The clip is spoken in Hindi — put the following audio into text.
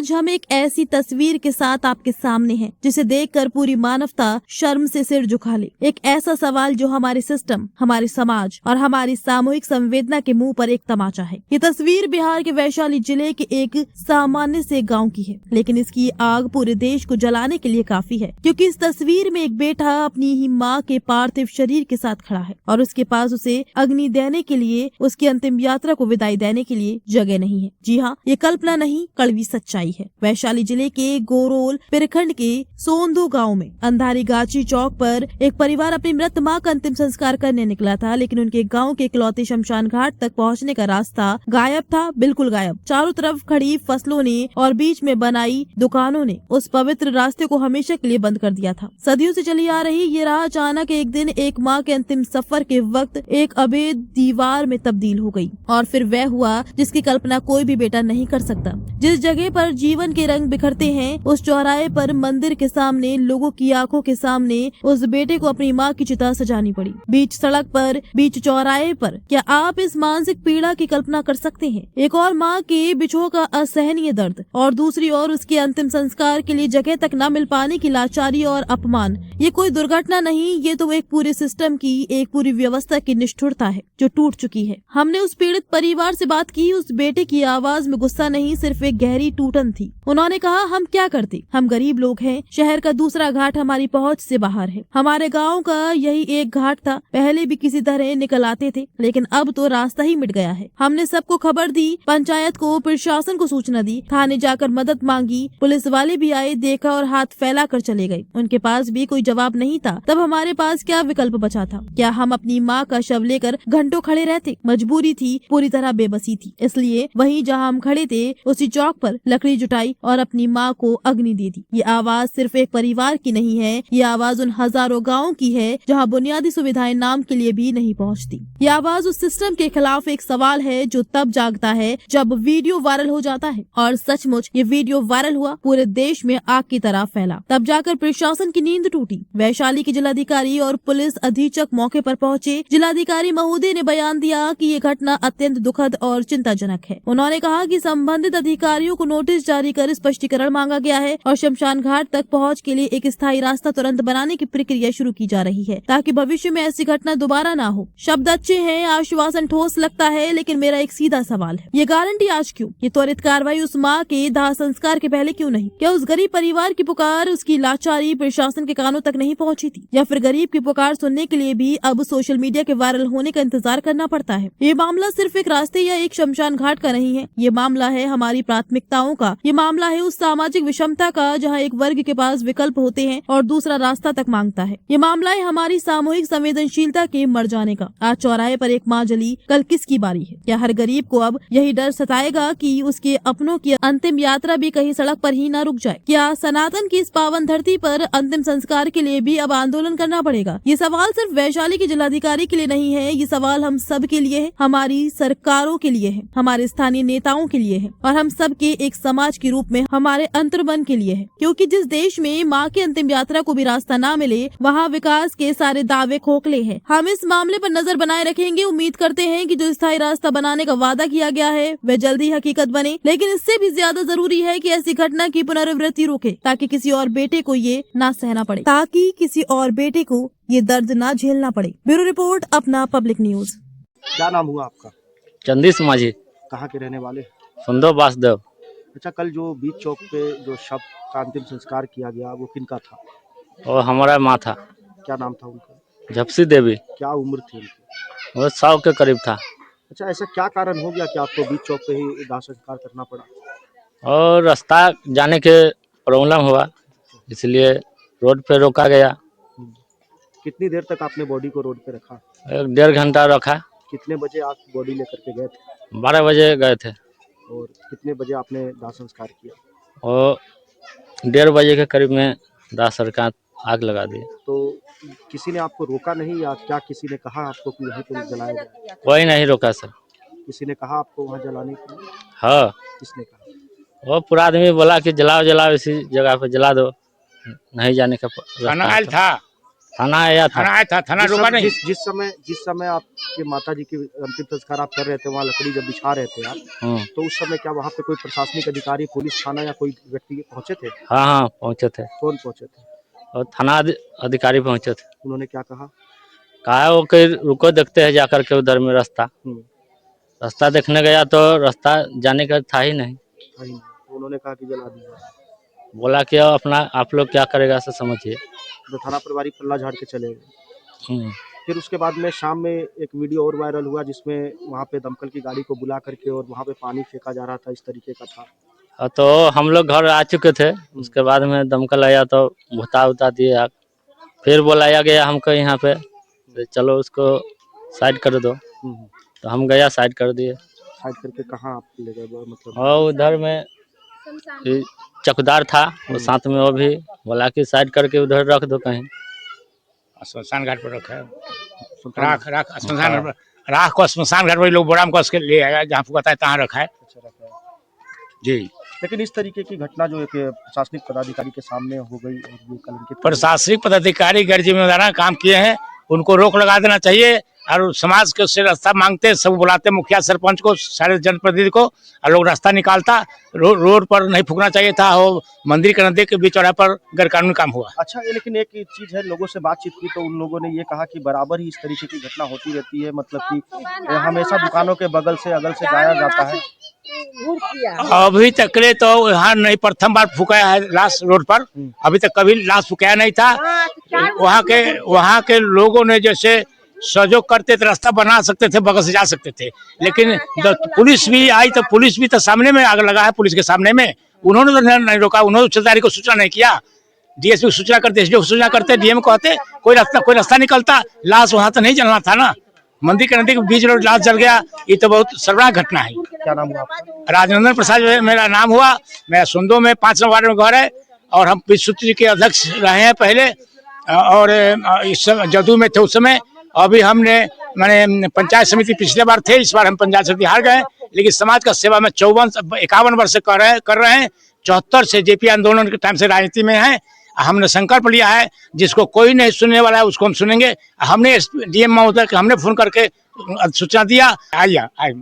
आज हम एक ऐसी तस्वीर के साथ आपके सामने हैं जिसे देखकर पूरी मानवता शर्म से सिर झुका ले। एक ऐसा सवाल जो हमारे सिस्टम, हमारे समाज और हमारी सामूहिक संवेदना के मुंह पर एक तमाचा है। ये तस्वीर बिहार के वैशाली जिले के एक सामान्य से गांव की है, लेकिन इसकी आग पूरे देश को जलाने के लिए काफी है, क्योंकि इस तस्वीर में एक बेटा अपनी ही माँ के पार्थिव शरीर के साथ खड़ा है और उसके पास उसे अग्नि देने के लिए, उसकी अंतिम यात्रा को विदाई देने के लिए जगह नहीं है। जी हाँ, ये कल्पना नहीं, कड़वी सच्चाई है। वैशाली जिले के गोरोल प्रखंड के सोंदू गांव में अंधारी गाची चौक पर एक परिवार अपनी मृत मां का अंतिम संस्कार करने निकला था, लेकिन उनके गांव के इकलौते शमशान घाट तक पहुंचने का रास्ता गायब था, बिल्कुल गायब। चारों तरफ खड़ी फसलों ने और बीच में बनाई दुकानों ने उस पवित्र रास्ते को हमेशा के लिए बंद कर दिया था। सदियों से चली आ रही ये राह अचानक एक दिन एक माँ के अंतिम सफर के वक्त एक अभेद दीवार में तब्दील हो गई, और फिर वह हुआ जिसकी कल्पना कोई भी बेटा नहीं कर सकता। जिस जगह पर जीवन के रंग बिखरते हैं, उस चौराहे पर मंदिर के सामने लोगों की आंखों के सामने उस बेटे को अपनी माँ की चिता सजानी पड़ी। बीच सड़क पर, बीच चौराहे पर। क्या आप इस मानसिक पीड़ा की कल्पना कर सकते हैं? एक और माँ के बिछोह का असहनीय दर्द, और दूसरी ओर उसके अंतिम संस्कार के लिए जगह तक न मिल पाने की लाचारी और अपमान। ये कोई दुर्घटना नहीं, ये तो एक पूरे सिस्टम की, एक पूरी व्यवस्था की निष्ठुरता है जो टूट चुकी है। हमने उस पीड़ित परिवार से बात की। उस बेटे की आवाज में गुस्सा नहीं, सिर्फ एक गहरी टूटन थी। उन्होंने कहा, हम क्या करते, हम गरीब लोग हैं, शहर का दूसरा घाट हमारी पहुंच से बाहर है। हमारे गांव का यही एक घाट था, पहले भी किसी तरह निकल आते थे, लेकिन अब तो रास्ता ही मिट गया है। हमने सबको खबर दी, पंचायत को, प्रशासन को सूचना दी, थाने जाकर मदद मांगी, पुलिस वाले भी आए, देखा और हाथ फैला कर चले गए। उनके पास भी कोई जवाब नहीं था। तब हमारे पास क्या विकल्प बचा था? क्या हम अपनी माँ का शव लेकर घंटों खड़े रहते? मजबूरी थी, पूरी तरह बेबसी थी। इसलिए वहीं जहाँ हम खड़े थे, उसी चौक पर लकड़ी जुटाई और अपनी माँ को अग्नि दे दी। ये आवाज सिर्फ एक परिवार की नहीं है, ये आवाज उन हजारों गाँव की है जहाँ बुनियादी सुविधाएं नाम के लिए भी नहीं पहुँचती। ये आवाज उस सिस्टम के खिलाफ एक सवाल है जो तब जागता है जब वीडियो वायरल हो जाता है, और सचमुच ये वीडियो वायरल हुआ, पूरे देश में आग की तरह फैला। तब जाकर प्रशासन की नींद टूटी। वैशाली के जिलाधिकारी और पुलिस अधीक्षक मौके पर पहुंचे। जिलाधिकारी महोदय ने बयान दिया कि ये घटना अत्यंत दुखद और चिंताजनक है। उन्होंने कहा कि संबंधित अधिकारियों को नोटिस जारी कर स्पष्टीकरण मांगा गया है और शमशान घाट तक पहुंच के लिए एक स्थायी रास्ता तुरंत बनाने की प्रक्रिया शुरू की जा रही है, ताकि भविष्य में ऐसी घटना दोबारा ना हो। शब्द अच्छे हैं, आश्वासन ठोस लगता है, लेकिन मेरा एक सीधा सवाल है, ये गारंटी आज क्यों? ये त्वरित कार्रवाई उस माँ के दाह संस्कार के पहले क्यों नहीं? क्या उस गरीब परिवार की पुकार, उसकी लाचारी प्रशासन के कानों तक नहीं पहुँची थी? या फिर गरीब की पुकार सुनने के लिए भी अब सोशल मीडिया के वायरल होने का इंतजार करना पड़ता है? ये मामला सिर्फ एक रास्ते या एक शमशान घाट का नहीं है, ये मामला है हमारी प्राथमिकताओं का। ये मामला है उस सामाजिक विषमता का जहाँ एक वर्ग के पास विकल्प होते हैं और दूसरा रास्ता तक मांगता है। ये मामला है हमारी सामूहिक संवेदनशीलता के मर जाने का। आज चौराहे पर एक माँ जली, कल किसकी बारी है? क्या हर गरीब को अब यही डर सताएगा कि उसके अपनों की अंतिम यात्रा भी कहीं सड़क पर ही न रुक जाए? क्या सनातन की इस पावन धरती पर अंतिम संस्कार के लिए भी अब आंदोलन करना पड़ेगा? ये सवाल सिर्फ वैशाली के जिलाधिकारी के लिए नहीं है, ये सवाल हम सब के लिए है, हमारी सरकारों के लिए है, हमारे स्थानीय नेताओं के लिए है, और हम सब के एक समाज के रूप में हमारे अंतर्मन के लिए है। क्योंकि जिस देश में माँ की अंतिम यात्रा को भी रास्ता ना मिले, वहाँ विकास के सारे दावे खोखले हैं। हम इस मामले पर नजर बनाए रखेंगे। उम्मीद करते हैं कि जो स्थायी रास्ता बनाने का वादा किया गया है वह जल्दी हकीकत बने, लेकिन इससे भी ज्यादा जरूरी है कि ऐसी घटना की पुनरावृत्ति रुके, ताकि किसी और बेटे को ये ना सहना पड़े, ताकि किसी और बेटे को ये दर्द ना झेलना पड़े। ब्यूरो रिपोर्ट, अपना पब्लिक न्यूज। क्या नाम हुआ आपका? चंदीस माझी, कहाँ के रहने वाले? सुंदर वासुदेव। अच्छा, कल जो बीच चौक पे जो शव का अंतिम संस्कार किया गया वो किनका था? और हमारा माँ था। क्या नाम था उनका? झपसी देवी। क्या उम्र थी उनकी? वो 100 के करीब था। अच्छा, ऐसा क्या कारण हो गया कि आपको बीच चौक पे ही दाह संस्कार करना पड़ा? और रास्ता जाने के प्रॉब्लम हुआ, इसलिए रोड पे रोका गया। कितनी देर तक आपने बॉडी को रोड पे रखा? 1.5 घंटा रखा। कितने बजे आप बॉडी लेकर के गए थे? 12 बजे गए थे और कितने बजे आपने दाह संस्कार किया? और 1:30 बजे के करीब में दाह संस्कार आग लगा दी। तो किसी ने आपको रोका नहीं, या क्या किसी ने कहा आपको कि वहीं पे जलाया जाए? कोई नहीं रोका सर। किसी ने कहा आपको वहाँ जलाने के लिए? हाँ, किसने कहा? वो पूरा आदमी बोला कि जलाओ जलाओ, इसी जगह पे जला दो, नहीं जाने का रास्ता था। थाना आया था। थाना आया था, थाना रोका नहीं। जिस समय आपके माता जी की अंतिम संस्कार आप कर रहे थे, वहाँ लकड़ी जब बिछा रहे थे आप, तो उस समय क्या वहाँ पे कोई प्रशासनिक अधिकारी, पुलिस थाना या कोई व्यक्ति पहुंचे थे? हाँ हाँ पहुँचे थे, कौन पहुंचे थे? और थाना अधिकारी पहुँचे थे। उन्होंने क्या कहा? कहा वो कि रुको देखते हैं जाकर के उधर में रास्ता। रास्ता देखने गया तो रास्ता जाने का था ही नहीं। तो उन्होंने कहा कि जला दिया। बोला कि अब अपना आप लोग क्या करेगा ऐसा समझिए। तो थाना प्रभारी पल्ला झाड़ के चले गए। फिर उसके बाद में शाम में एक वीडियो और वायरल हुआ जिसमें वहाँ पे दमकल की गाड़ी को बुला करके और वहाँ पे पानी फेंका जा रहा था, इस तरीके का था। तो हम लोग घर आ चुके थे, उसके बाद में दमकल आया तो भुता उता दिए आग। फिर बुलाया गया हमको यहाँ पे, तो चलो उसको साइड कर दो, तो हम गया साइड कर दिए। साइड करके कहाँ आप ले गए मतलब? और उधर में चौकीदार था वो साथ में, वो भी बोला कि साइड करके उधर रख दो कहीं। श्मशान घाट पर रखा है, राख श्मशान राख को श्मशान घाट पर लोग बोरा में कस के ले आया, जहाँ को बताया तहाँ रखा है। जी, लेकिन इस तरीके की घटना जो एक प्रशासनिक पदाधिकारी के सामने हो गई, और ये कलंकित प्रशासनिक पदाधिकारी गैर जिम्मेदार काम किए हैं, उनको रोक लगा देना चाहिए। और समाज के उससे रास्ता मांगते, सब बुलाते मुखिया सरपंच को, सारे जनप्रतिनिधि को, और लोग रास्ता निकालता। रोड पर नहीं फूकना चाहिए था, वो मंदिर के नदी के बीच चौराहे पर गैरकानूनी काम हुआ। अच्छा, लेकिन एक चीज है, लोगों से बातचीत की तो उन लोगों ने ये कहा कि बराबर ही इस तरीके की घटना होती रहती है, मतलब कि हमेशा दुकानों के बगल से अगल से जाया जाता है। अभी तक ले तो यहाँ नहीं, प्रथम बार फुकाया है लाश रोड पर, अभी तक कभी लाश फुकाया नहीं था। वहाँ के लोगों ने जैसे सहयोग करते थे, रास्ता बना सकते थे, बगल से जा सकते थे, लेकिन पुलिस भी आई तो पुलिस भी तो सामने में आग लगा है, पुलिस के सामने में उन्होंने तो नहीं रोका, उन्होंने चौकीदारी को सूचना नहीं किया। डीएसपी को सूचना करते, एसडीओ को सूचना करते, डीएम को कहते, कोई रास्ता निकलता। लाश वहाँ तो नहीं जलना था ना, मंदिर के नदी के बीच रोड लाश जल गया, ये तो बहुत शर्मनाक घटना है। क्या नाम हुआ आपका? राजनंदन प्रसाद मेरा नाम हुआ। मेरा सुंदो में 5 वार्ड में घर है, और हम विश्वसूत्र जी के अध्यक्ष रहे हैं पहले, और इस समय जदयू में थे उस समय। अभी हमने मैंने पंचायत समिति पिछले बार थे, इस बार हम पंचायत समिति हार गए, लेकिन समाज का सेवा में 51 वर्ष से कर रहे हैं। 74 से जेपी आंदोलन के टाइम से राजनीति में है। हमने संकल्प लिया है, जिसको कोई नहीं सुनने वाला है उसको हम सुनेंगे। हमने डीएम महोदय को हमने फोन करके सूचना दिया, आइए